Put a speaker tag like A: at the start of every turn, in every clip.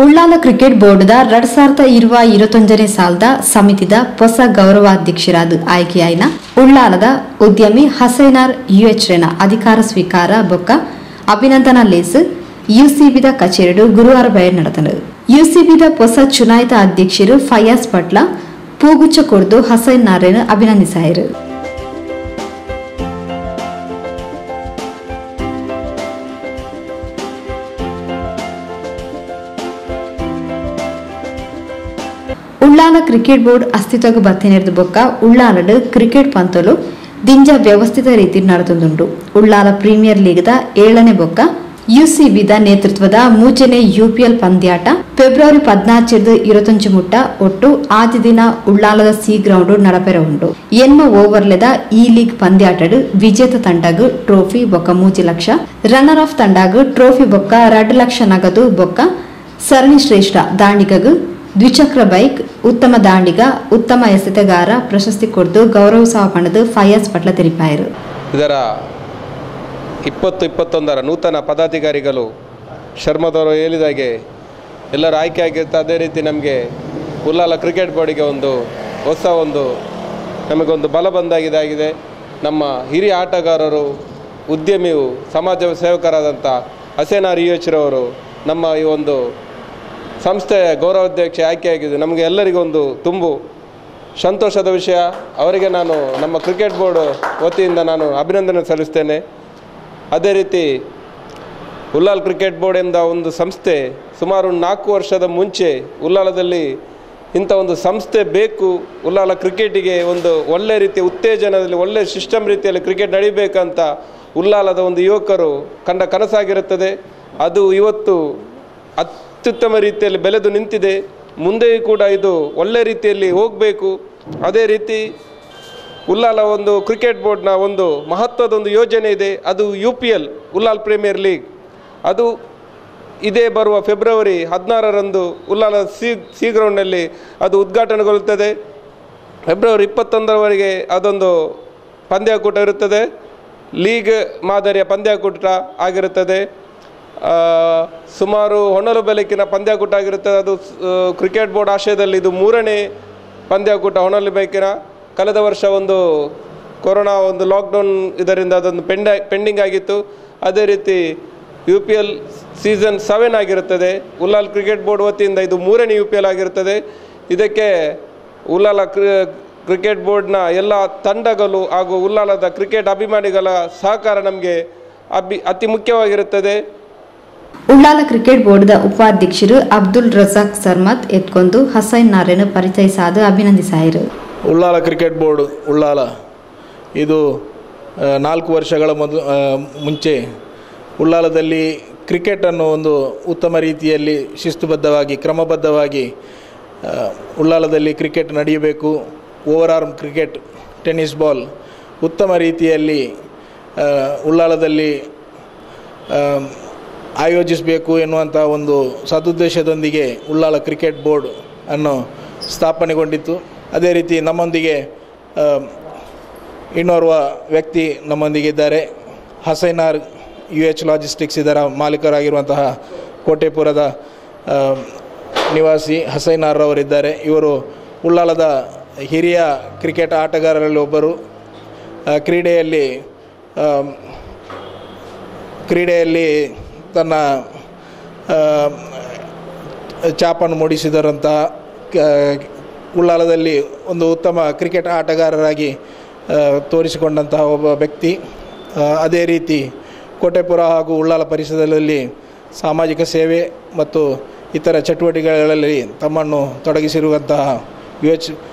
A: Ullal cricket ಬೋರ್ಡ್ದ 2020-21 ಸಾಲದ ಸಮಿತಿದ ಹೊಸ ಗೌರವಾಧ್ಯಕ್ಷರಾದ ಆಯ್ಕೆಯಾಯಿನ ಉಳ್ಳಾಲದ ಉದ್ಯಮಿ ಹಸೈನಾರ್ ಯುಎಚ್ರೆನ ಅಧಿಕಾರ ಸ್ವೀಕಾರ ಬೊಕ್ಕ ಅಭಿನಂದನಾ ಲೇಸ್ ಯುಸಿಬಿದ ಕಚೇರಿಡು ಗುರುವಾರ ಬಯಲು ನಡೆದನು. ಯುಸಿಬಿದ ಹೊಸ ಚುನಾಯಿತ ಅಧ್ಯಕ್ಷರು ಫಯಾಜ್ ಪಟ್ಲ ಪೂಗುಚ್ಚ ಕೊಡ್ದು ಹಸೈನಾರ್ರನ್ನು ಅಭಿನಂದಿಸಾಯಿರು. ಉಳ್ಳಾಲ ಕ್ರಿಕೆಟ್ ಬೋರ್ಡ್ ಅಸ್ತಿತ್ವಕ್ಕೆ ಬತ್ತಿನಿರ್ದು ಬೊಕ್ಕ ಉಳ್ಳಾಲಡ್ ಕ್ರಿಕೆಟ್ ಪಂತಲು ದಿಂಜ ವ್ಯವಸ್ಥಿತ ರೀತಿ ನಡೆದುಂಡು. ಉಳ್ಳಾಲ ಪ್ರೀಮಿಯರ್ ಲೀಗ್ದ 7ನೇ ಬೊಕ್ಕ ಯುಸಿಬಿದ ನೇತೃತ್ವದ ಮೂಜನೆ ಯುಪಿಎಲ್ ಪಂದ್ಯಾಟ ಫೆಬ್ರವರಿ 14-25 ಮುಟ್ಟ ಒಟ್ಟು ಆದಿ ದಿನ ಉಳ್ಳಾಲದ ಸಿ ಗ್ರೌಂಡ್ ನಡಪೆರ ಉಂಡು. ಎನ್ಮ ಓವರ್ಲೆದ ಈ ಲೀಗ್ ಪಂದ್ಯಾಟಡ್ ವಿಜೇತ ತಂಡಗ್ ಟ್ರೋಫಿ ಬೊಕ್ಕ 3 ಲಕ್ಷ, ರನ್ನರ್ ಆಫ್ ತಂಡಗ್ ಟ್ರೋಫಿ ಬೊಕ್ಕ 2 ಲಕ್ಷ ನಗದು ಬೊಕ್ಕ ಸರಣಿ ಶ್ರೇಷ್ಠ ದಾಂಡಿಗಗ್ ದ್ವಿಚಕ್ರ ಬೈಕ್, ಉತ್ತಮ ದಾಂಡಿಗ, ಉತ್ತಮ ಎಸೆತಗಾರ ಪ್ರಶಸ್ತಿ ಕೊಡ್ದು ಗೌರವಿಸುವ ಪಣದು ಫಯಾಜ್ ಪಟ್ಲ ತೆರಿಪಾಯರು.
B: ಇದರ 2021 ನೂತನ ಪದಾಧಿಕಾರಿಗಳು ಶರ್ಮದವರು ಹೇಳಿದಾಗೆ ಎಲ್ಲರೂ ಆಯ್ಕೆ ಆಗಿರುತ್ತೆ. ಅದೇ ರೀತಿ ನಮಗೆ ಉಳ್ಳಾಲ ಕ್ರಿಕೆಟ್ ಬೋರ್ಡಿಗೆ ಹೊಸ ನಮಗೊಂದು ಬಲ ಬಂದಾಗಿದೆ. ನಮ್ಮ ಹಿರಿಯ ಆಟಗಾರರು, ಉದ್ಯಮಿಯು, ಸಮಾಜ ಸೇವಕರಾದಂಥ ಹಸೈನಾರ್ ಯುಎಚ್ರವರು ನಮ್ಮ ಈ ಸಂಸ್ಥೆಯ ಗೌರವಾಧ್ಯಕ್ಷ ಆಯ್ಕೆಯಾಗಿದೆ. ನಮಗೆ ಎಲ್ಲರಿಗೂ ತುಂಬು ಸಂತೋಷದ ವಿಷಯ. ಅವರಿಗೆ ನಾನು ನಮ್ಮ ಕ್ರಿಕೆಟ್ ಬೋರ್ಡ್ ವತಿಯಿಂದ ನಾನು ಅಭಿನಂದನೆ ಸಲ್ಲಿಸ್ತೇನೆ. ಅದೇ ರೀತಿ ಉಳ್ಳಾಲ ಕ್ರಿಕೆಟ್ ಬೋರ್ಡ್ ಎಂದ ಒಂದು ಸಂಸ್ಥೆ ಸುಮಾರು 4 ವರ್ಷದ ಮುಂಚೆ ಉಳ್ಳಾಲದಲ್ಲಿ ಇಂಥ ಒಂದು ಸಂಸ್ಥೆ ಬೇಕು, ಉಳ್ಳಾಲ ಕ್ರಿಕೆಟಿಗೆ ಒಳ್ಳೆ ರೀತಿಯ ಉತ್ತೇಜನದಲ್ಲಿ ಒಳ್ಳೆ ಸಿಸ್ಟಮ್ ರೀತಿಯಲ್ಲಿ ಕ್ರಿಕೆಟ್ ನಡೀಬೇಕಂತ ಉಳ್ಳಾಲದ ಯುವಕರು ಕಂಡ ಕನಸಾಗಿರುತ್ತದೆ. ಅದು ಇವತ್ತು ಅತ್ಯುತ್ತಮ ರೀತಿಯಲ್ಲಿ ಬೆಳೆದು ನಿಂತಿದೆ. ಮುಂದೆಯೂ ಕೂಡ ಇದು ಒಳ್ಳೆ ರೀತಿಯಲ್ಲಿ ಹೋಗಬೇಕು. ಅದೇ ರೀತಿ ಉಳ್ಳಾಲ ಕ್ರಿಕೆಟ್ ಬೋರ್ಡ್ನ ಮಹತ್ವದ ಯೋಜನೆ ಇದೆ. ಅದು UPL ಉಳ್ಳಾಲ ಪ್ರೀಮಿಯರ್ ಲೀಗ್. ಅದು ಇದೇ ಬರುವ ಫೆಬ್ರವರಿ 16ರಂದು ಉಳ್ಳಾಲ ಸಿ ಗ್ರೌಂಡ್ನಲ್ಲಿ ಅದು ಉದ್ಘಾಟನೆಗೊಳ್ಳುತ್ತದೆ. ಫೆಬ್ರವರಿ 21ರವರೆಗೆ ಅದೊಂದು ಪಂದ್ಯಾಕೂಟ ಇರುತ್ತದೆ. ಲೀಗ್ ಮಾದರಿಯ ಪಂದ್ಯಾಕೂಟ ಆಗಿರುತ್ತದೆ. ಸುಮಾರು ಹೊನಲು ಬೆಳಕಿನ ಪಂದ್ಯಾಕೂಟ ಆಗಿರುತ್ತದೆ. ಅದು ಕ್ರಿಕೆಟ್ ಬೋರ್ಡ್ ಆಶಯದಲ್ಲಿ ಇದು 3ನೇ ಪಂದ್ಯಾಕೂಟ ಹೊನಲು ಬೆಳಕಿನ. ಕಳೆದ ವರ್ಷ ಕೊರೋನಾ ಲಾಕ್ಡೌನ್ ಇದರಿಂದ ಅದೊಂದು ಪೆಂಡಿಂಗ್ ಆಗಿತ್ತು. ಅದೇ ರೀತಿ UPL ಸೀಸನ್ 7 ಆಗಿರುತ್ತದೆ. ಉಳ್ಳಾಲ ಕ್ರಿಕೆಟ್ ಬೋರ್ಡ್ ವತಿಯಿಂದ ಇದು 3ನೇ UPL ಆಗಿರುತ್ತದೆ. ಇದಕ್ಕೆ ಉಳ್ಳಾಲ ಕ್ರಿಕೆಟ್ ಬೋರ್ಡ್ನ ಎಲ್ಲ ತಂಡಗಳು ಹಾಗೂ ಉಳ್ಳಾಲದ ಕ್ರಿಕೆಟ್ ಅಭಿಮಾನಿಗಳ ಸಹಕಾರ ನಮಗೆ ಅತಿ ಮುಖ್ಯವಾಗಿರುತ್ತದೆ.
A: ಉಳ್ಳಾಲ ಕ್ರಿಕೆಟ್ ಬೋರ್ಡ್ದ ಉಪಾಧ್ಯಕ್ಷರು ಅಬ್ದುಲ್ ರಜಾಕ್ ಸರ್ಮತ್ ಎತ್ಕೊಂಡು ಹಸೈನಾರ್ರನ್ನು ಪರಿಚಯಿಸಾದ ಅಭಿನಂದಿಸಾಯಿರು.
C: ಉಳ್ಳಾಲ ಕ್ರಿಕೆಟ್ ಬೋರ್ಡ್ ಉಳ್ಳಾಲ ಇದು 4 ವರ್ಷಗಳ ಮುಂಚೆ ಉಳ್ಳಾಲದಲ್ಲಿ ಕ್ರಿಕೆಟನ್ನು ಉತ್ತಮ ರೀತಿಯಲ್ಲಿ ಶಿಸ್ತುಬದ್ಧವಾಗಿ ಕ್ರಮಬದ್ಧವಾಗಿ ಉಳ್ಳಾಲದಲ್ಲಿ ಕ್ರಿಕೆಟ್ ನಡೆಯಬೇಕು. Over arm cricket, tennis ball ಉತ್ತಮ ರೀತಿಯಲ್ಲಿ ಉಳ್ಳಾಲದಲ್ಲಿ ಆಯೋಜಿಸಬೇಕು ಎನ್ನುವಂಥ ಸದುದ್ದೇಶದೊಂದಿಗೆ ಉಳ್ಳಾಲ ಕ್ರಿಕೆಟ್ ಬೋರ್ಡ್ ಅನ್ನು ಸ್ಥಾಪನೆಗೊಂಡಿತ್ತು. ಅದೇ ರೀತಿ ನಮ್ಮೊಂದಿಗೆ ಇನ್ನೋರ್ವ ವ್ಯಕ್ತಿ ನಮ್ಮೊಂದಿಗಿದ್ದಾರೆ. ಹಸೈನಾರ್ UH ಲಾಜಿಸ್ಟಿಕ್ಸ್ ಇದರ ಮಾಲೀಕರಾಗಿರುವಂತಹ ಕೋಟೆಪುರದ ನಿವಾಸಿ ಹಸೈನಾರ್ ಅವರಿದ್ದಾರೆ. ಇವರು ಉಳ್ಳಾಲದ ಹಿರಿಯ ಕ್ರಿಕೆಟ್ ಆಟಗಾರರಲ್ಲಿ ಒಬ್ಬರು. ಕ್ರೀಡೆಯಲ್ಲಿ ತನ್ನ ಛಾಪನ್ನು ಮೂಡಿಸಿದರಂತಹ ಉಳ್ಳಾಲದಲ್ಲಿ ಉತ್ತಮ ಕ್ರಿಕೆಟ್ ಆಟಗಾರರಾಗಿ ತೋರಿಸಿಕೊಂಡಂತಹ ಒಬ್ಬ ವ್ಯಕ್ತಿ. ಅದೇ ರೀತಿ ಕೋಟೆಪುರ ಹಾಗೂ ಉಳ್ಳಾಲ ಪರಿಸರದಲ್ಲಿ ಸಾಮಾಜಿಕ ಸೇವೆ ಮತ್ತು ಇತರ ಚಟುವಟಿಕೆಗಳಲ್ಲಿ ತಮ್ಮನ್ನು ತೊಡಗಿಸಿರುವಂತಹ UH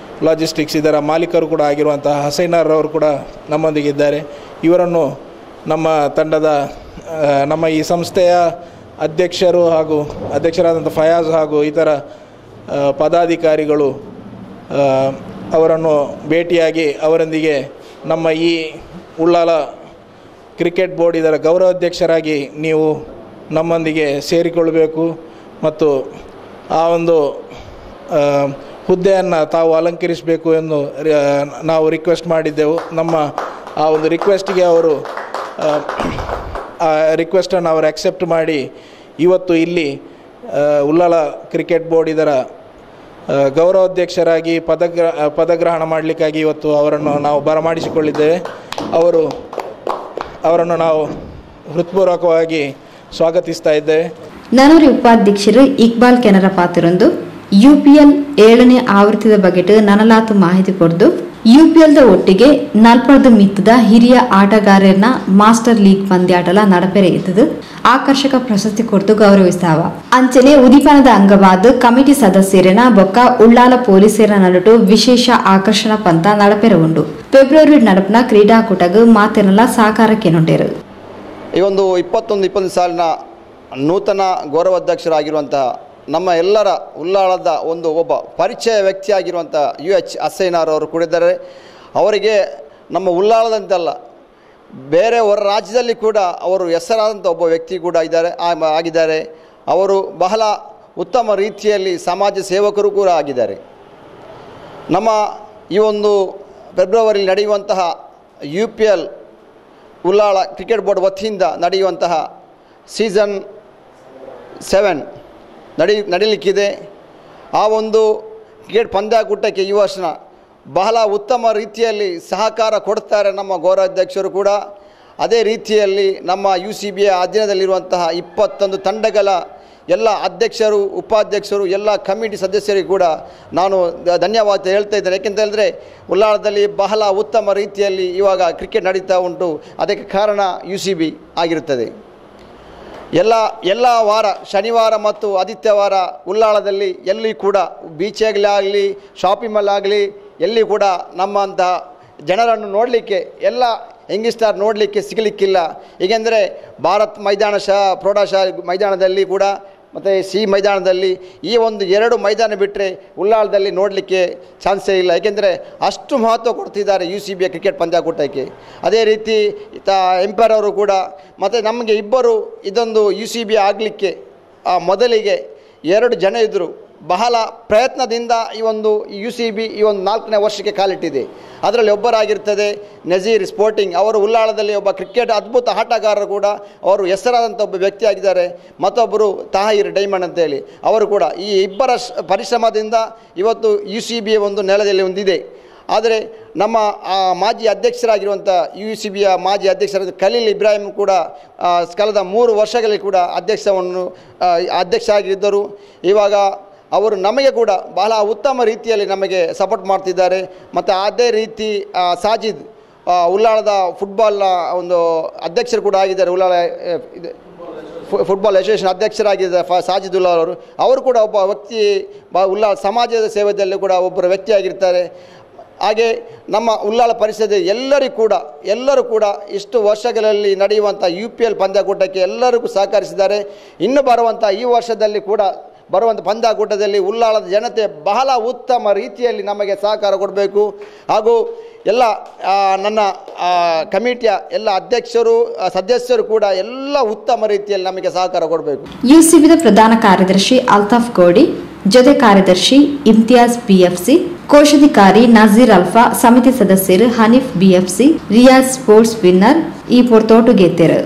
C: ಲಾಜಿಸ್ಟಿಕ್ಸ್ ಇದರ ಮಾಲೀಕರು ಕೂಡ ಆಗಿರುವಂತಹ ಹಸೈನಾರ್ ಅವರು ಕೂಡ ನಮ್ಮೊಂದಿಗಿದ್ದಾರೆ. ಇವರನ್ನು ನಮ್ಮ ತಂಡದ ನಮ್ಮ ಈ ಸಂಸ್ಥೆಯ ಅಧ್ಯಕ್ಷರು ಹಾಗೂ ಅಧ್ಯಕ್ಷರಾದಂಥ ಫಯಾಜ್ ಹಾಗೂ ಇತರ ಪದಾಧಿಕಾರಿಗಳು ಅವರನ್ನು ಭೇಟಿಯಾಗಿ ಅವರೊಂದಿಗೆ ನಮ್ಮ ಈ ಉಳ್ಳಾಲ ಕ್ರಿಕೆಟ್ ಬೋರ್ಡ್ ಇದರ ಗೌರವಾಧ್ಯಕ್ಷರಾಗಿ ನೀವು ನಮ್ಮೊಂದಿಗೆ ಸೇರಿಕೊಳ್ಳಬೇಕು ಮತ್ತು ಆ ಹುದ್ದೆಯನ್ನು ತಾವು ಅಲಂಕರಿಸಬೇಕು ಎಂದು ನಾವು ರಿಕ್ವೆಸ್ಟ್ ಮಾಡಿದ್ದೆವು. ನಮ್ಮ ಆ ರಿಕ್ವೆಸ್ಟಿಗೆ ಅವರು ರಿಕ್ವೆಸ್ಟನ್ನು ಅವರು ಅಕ್ಸೆಪ್ಟ್ ಮಾಡಿ ಇವತ್ತು ಇಲ್ಲಿ ಉಳ್ಳಾಲ ಕ್ರಿಕೆಟ್ ಬೋರ್ಡ್ ಇದರ ಗೌರವಾಧ್ಯಕ್ಷರಾಗಿ ಪದಗ್ರಹಣ ಮಾಡಲಿಕ್ಕಾಗಿ ಇವತ್ತು ಅವರನ್ನು ನಾವು ಬರಮಾಡಿಸಿಕೊಳ್ಳಿದ್ದೇವೆ. ಅವರನ್ನು ನಾವು ಹೃತ್ಪೂರ್ವಕವಾಗಿ ಸ್ವಾಗತಿಸ್ತಾ ಇದ್ದೇವೆ.
A: ನನೂರಿ ಉಪಾಧ್ಯಕ್ಷರು ಇಕ್ಬಾಲ್ ಕೆನರ ಪಾತ್ರರೊಂದು UPL 7ನೇ ಆವೃತ್ತಿದ ಬಗೆಟ್ ನನಲಾತು ಮಾಹಿತಿ ಕೊಡ್ದು UPLದ ಒಟ್ಟಿಗೆ ನಲ್ಪಡ್ದು ಮಿತ್ತದ ಹಿರಿಯ ಆಟಗಾರರನ್ನ ಮಾಸ್ಟರ್ ಲೀಗ್ ಪಂದ್ಯಾಟಲ ನಡಪೆರೆ ಇದ್ದದು ಆಕರ್ಷಕ ಪ್ರಶಸ್ತಿ ಕೊಡ್ದು ಗೌರವಿಸ್ತಾವ. ಅಂಚನೆ ಉದಿಪನದ ಅಂಗವಾದ ಕಮಿಟಿ ಸದಸ್ಯರನ ಬೊಕ್ಕ ಉಳ್ಳಾಲ ಪೊಲೀಸರ ನಡುಟು ವಿಶೇಷ ಆಕರ್ಷಣ ಪಂತ ನಡಪೆರೆ ಉಂಡು. ಫೆಬ್ರವರಿ ನಡಪನ ಕ್ರೀಡಾಕೂಟಗ ಮಾತೆರಲ್ಲ ಸಾಕಾರಕ್ಕೆ ನೊಂಡೇರು.
D: ಈ ಒಂದು 21-22 ಸಾಲಿನ ನೂತನ ಗೌರವಾಧ್ಯಕ್ಷರಾಗಿರುವಂತಹ ನಮ್ಮ ಎಲ್ಲರ ಉಳ್ಳಾಳದ ಒಬ್ಬ ಪರಿಚಯ ವ್ಯಕ್ತಿಯಾಗಿರುವಂಥ UH ಅಸೈನಾರ್ ಅವರು ಕೂಡ ಇದ್ದಾರೆ. ಅವರಿಗೆ ನಮ್ಮ ಉಳ್ಳಾಳದಂತೆಲ್ಲ ಬೇರೆ ಹೊರ ರಾಜ್ಯದಲ್ಲಿ ಕೂಡ ಅವರು ಹೆಸರಾದಂಥ ಒಬ್ಬ ವ್ಯಕ್ತಿ ಕೂಡ ಆಗಿದ್ದಾರೆ. ಅವರು ಬಹಳ ಉತ್ತಮ ರೀತಿಯಲ್ಲಿ ಸಮಾಜ ಸೇವಕರು ಕೂಡ ಆಗಿದ್ದಾರೆ. ನಮ್ಮ ಈ ಒಂದು ಫೆಬ್ರವರಿ ನಡೆಯುವಂತಹ UPL ಉಳ್ಳಾಳ ಕ್ರಿಕೆಟ್ ಬೋರ್ಡ್ ವತಿಯಿಂದ ನಡೆಯುವಂತಹ ಸೀಸನ್ 7 ನಡೀಲಿಕ್ಕಿದೆ. ಆ ಒಂದು ಕ್ರಿಕೆಟ್ ಪಂದ್ಯಾಕೂಟಕ್ಕೆ ಈ ವರ್ಷ ಬಹಳ ಉತ್ತಮ ರೀತಿಯಲ್ಲಿ ಸಹಕಾರ ಕೊಡ್ತಾರೆ ನಮ್ಮ ಗೌರವಾಧ್ಯಕ್ಷರು ಕೂಡ. ಅದೇ ರೀತಿಯಲ್ಲಿ ನಮ್ಮ UCBಯ ಅಧೀನದಲ್ಲಿರುವಂತಹ 21 ತಂಡಗಳ ಎಲ್ಲ ಅಧ್ಯಕ್ಷರು, ಉಪಾಧ್ಯಕ್ಷರು, ಎಲ್ಲ ಕಮಿಟಿ ಸದಸ್ಯರಿಗೂ ಕೂಡ ನಾನು ಧನ್ಯವಾದ ಹೇಳ್ತಾ ಇದ್ದೇನೆ. ಯಾಕೆಂತ ಹೇಳಿದ್ರೆ ಉಳ್ಳಾಳದಲ್ಲಿ ಬಹಳ ಉತ್ತಮ ರೀತಿಯಲ್ಲಿ ಇವಾಗ ಕ್ರಿಕೆಟ್ ನಡೀತಾ ಉಂಟು. ಅದಕ್ಕೆ ಕಾರಣ UCB ಆಗಿರುತ್ತದೆ. ಎಲ್ಲ ವಾರ ಶನಿವಾರ ಮತ್ತು ಆದಿತ್ಯವಾರ ಉಳ್ಳಾಳದಲ್ಲಿ ಎಲ್ಲಿ ಕೂಡ ಬೀಚಾಗಲಿ ಶಾಪಿಂಗ್ ಮಾಲ್ ಆಗಲಿ ಎಲ್ಲಿ ಕೂಡ ನಮ್ಮಂತಹ ಜನರನ್ನು ನೋಡಲಿಕ್ಕೆ ಎಲ್ಲ ಯಂಗ್ಸ್ಟಾರ್ ನೋಡಲಿಕ್ಕೆ ಸಿಗಲಿಕ್ಕಿಲ್ಲ. ಏಕೆಂದರೆ ಭಾರತ್ ಮೈದಾನ ಪ್ರೌಢಶಾ ಮೈದಾನದಲ್ಲಿ ಕೂಡ ಮತ್ತು ಸಿ ಮೈದಾನದಲ್ಲಿ ಈ ಒಂದು 2 ಮೈದಾನ ಬಿಟ್ಟರೆ ಉಳ್ಳಾಳದಲ್ಲಿ ನೋಡಲಿಕ್ಕೆ ಚಾನ್ಸೇ ಇಲ್ಲ. ಏಕೆಂದರೆ ಅಷ್ಟು ಮಹತ್ವ ಕೊಡ್ತಿದ್ದಾರೆ UCBಯ ಕ್ರಿಕೆಟ್ ಪಂದ್ಯಾಕೂಟಕ್ಕೆ. ಅದೇ ರೀತಿ ಎಂಪೈರ್ ಅವರು ಕೂಡ ಮತ್ತು ನಮಗೆ ಇಬ್ಬರು ಇದೊಂದು UCB ಆಗಲಿಕ್ಕೆ ಮೊದಲಿಗೆ 2 ಜನ ಇದ್ದರು. ಬಹಳ ಪ್ರಯತ್ನದಿಂದ ಈ ಒಂದು UCB ಈ ಒಂದು 4ನೇ ವರ್ಷಕ್ಕೆ ಕಾಲಿಟ್ಟಿದೆ. ಅದರಲ್ಲಿ ಒಬ್ಬರಾಗಿರ್ತದೆ ನಜೀರ್ ಸ್ಪೋರ್ಟಿಂಗ್. ಅವರು ಉಳ್ಳಾಳದಲ್ಲಿ ಒಬ್ಬ ಕ್ರಿಕೆಟ್ ಅದ್ಭುತ ಆಟಗಾರರು ಕೂಡ, ಅವರು ಹೆಸರಾದಂಥ ಒಬ್ಬ ವ್ಯಕ್ತಿಯಾಗಿದ್ದಾರೆ. ಮತ್ತೊಬ್ಬರು ತಾಹಿರ್ ಡೈಮಂಡ್ ಅಂತೇಳಿ, ಅವರು ಕೂಡ ಈ ಇಬ್ಬರ ಪರಿಶ್ರಮದಿಂದ ಇವತ್ತು UCB ಒಂದು ನೆಲದಲ್ಲಿ ಹೊಂದಿದೆ. ಆದರೆ ನಮ್ಮ ಮಾಜಿ ಅಧ್ಯಕ್ಷರಾಗಿರುವಂಥ UCBಯ ಮಾಜಿ ಅಧ್ಯಕ್ಷರಾದ ಖಲೀಲ್ ಇಬ್ರಾಹಿಂ ಕೂಡ ಕಳೆದ 3 ವರ್ಷಗಳಲ್ಲಿ ಕೂಡ ಅಧ್ಯಕ್ಷ ಆಗಿದ್ದರು. ಇವಾಗ ಅವರು ನಮಗೆ ಕೂಡ ಬಹಳ ಉತ್ತಮ ರೀತಿಯಲ್ಲಿ ನಮಗೆ ಸಪೋರ್ಟ್ ಮಾಡ್ತಿದ್ದಾರೆ. ಮತ್ತು ಅದೇ ರೀತಿ ಸಾಜಿದ್ ಉಳ್ಳಾಳದ ಫುಟ್ಬಾಲ್ನ ಒಂದು ಅಧ್ಯಕ್ಷರು ಕೂಡ ಆಗಿದ್ದಾರೆ. ಉಳ್ಳಾಳ ಫುಟ್ಬಾಲ್ ಅಸೋಸಿಯೇಷನ್ ಅಧ್ಯಕ್ಷರಾಗಿದ್ದಾರೆ ಸಾಜಿದುಲ್ಲಾ ಅವರು ಕೂಡ ಒಬ್ಬ ವ್ಯಕ್ತಿ, ಉಳ್ಳಾಳ ಸಮಾಜದ ಸೇವೆಯಲ್ಲಿ ಕೂಡ ಒಬ್ಬರು ವ್ಯಕ್ತಿಯಾಗಿರ್ತಾರೆ. ಹಾಗೆ ನಮ್ಮ ಉಳ್ಳಾಳ ಪರಿಸರದ ಎಲ್ಲರೂ ಕೂಡ ಇಷ್ಟು ವರ್ಷಗಳಲ್ಲಿ ನಡೆಯುವಂಥ UPL ಪಂದ್ಯಾಕೂಟಕ್ಕೆ ಎಲ್ಲರಿಗೂ ಸಹಕರಿಸಿದ್ದಾರೆ. ಇನ್ನು ಬರುವಂಥ ಈ ವರ್ಷದಲ್ಲಿ ಕೂಡ ಬರುವಂಥ ಪಂದ್ಯಾಕೂಟದಲ್ಲಿ ಉಳ್ಳಾಳದ ಜನತೆ ಬಹಳ ಉತ್ತಮ ರೀತಿಯಲ್ಲಿ ನಮಗೆ ಸಹಕಾರ ಕೊಡಬೇಕು. ಹಾಗೂ ಎಲ್ಲ ನನ್ನ ಕಮಿಟಿಯ ಎಲ್ಲ ಅಧ್ಯಕ್ಷರು ಸದಸ್ಯರು ಕೂಡ ಎಲ್ಲ ಉತ್ತಮ ರೀತಿಯಲ್ಲಿ ನಮಗೆ ಸಹಕಾರ ಕೊಡಬೇಕು.
A: UCBದ ಪ್ರಧಾನ ಕಾರ್ಯದರ್ಶಿ ಅಲ್ತಾಫ್ ಕೋಡಿ, ಜೊತೆ ಕಾರ್ಯದರ್ಶಿ ಇಮ್ತಿಯಾಜ್ BFC, ಕೋಶಾಧಿಕಾರಿ ನಜೀರ್ ಅಲ್ಫಾ, ಸಮಿತಿ ಸದಸ್ಯರು Haneef BFC, Riyaz sports winner ಈ ಪೊರ್ತೋಟು ಗೆದ್ದೆರು.